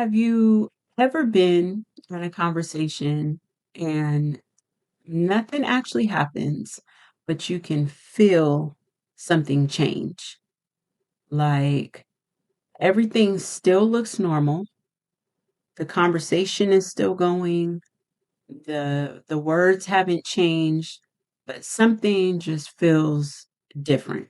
Have you ever been in a conversation and nothing actually happens, but you can feel something change? Like everything still looks normal, the conversation is still going, the words haven't changed, but something just feels different.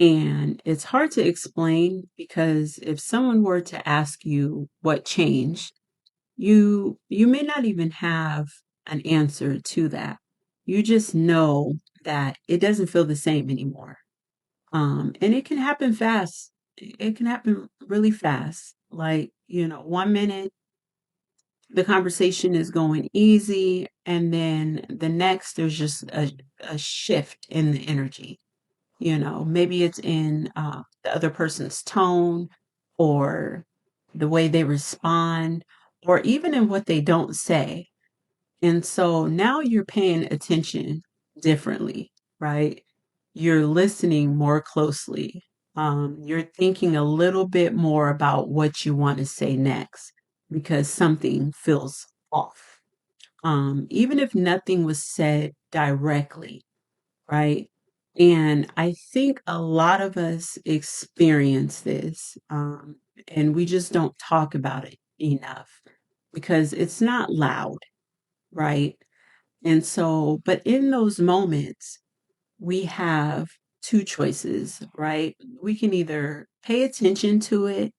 And it's hard to explain because if someone were to ask you what changed, you may not even have an answer to that. You just know that it doesn't feel the same anymore. And it can happen fast. It can happen really fast. Like, 1 minute the conversation is going easy, and then the next there's just a shift in the energy. Maybe it's in the other person's tone or the way they respond or even in what they don't say. And so now you're paying attention differently, right? You're listening more closely. You're thinking a little bit more about what you want to say next because something feels off. Even if nothing was said directly, right? And I think a lot of us experience this, and we just don't talk about it enough because it's not loud, right? And so, but in those moments, we have two choices, right? We can either pay attention to it,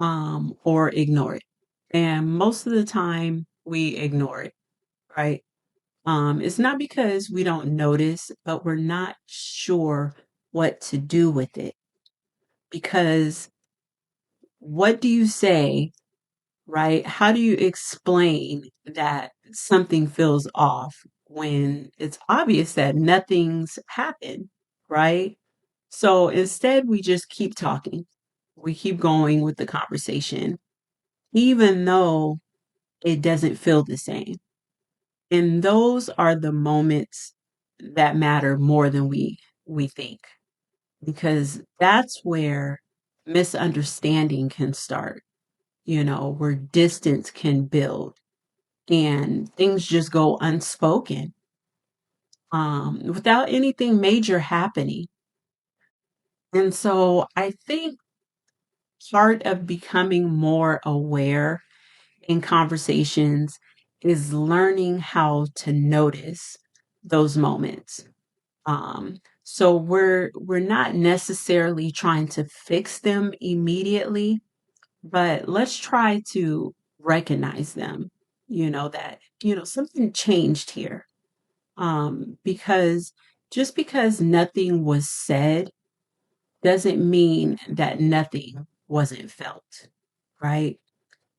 or ignore it. And most of the time, we ignore it, right? It's not because we don't notice, but we're not sure what to do with it. Because what do you say, right? How do you explain that something feels off when it's obvious that nothing's happened, right? So instead, we just keep talking. We keep going with the conversation, even though it doesn't feel the same. And those are the moments that matter more than we think, because that's where misunderstanding can start, where distance can build and things just go unspoken, without anything major happening. And so I think part of becoming more aware in conversations is learning how to notice those moments. So we're not necessarily trying to fix them immediately, but let's try to recognize them, that, something changed here. Because just because nothing was said doesn't mean that nothing wasn't felt, right?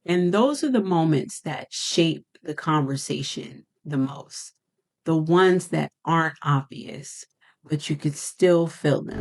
And those are the moments that shape the conversation the most, the ones that aren't obvious, but you could still feel them.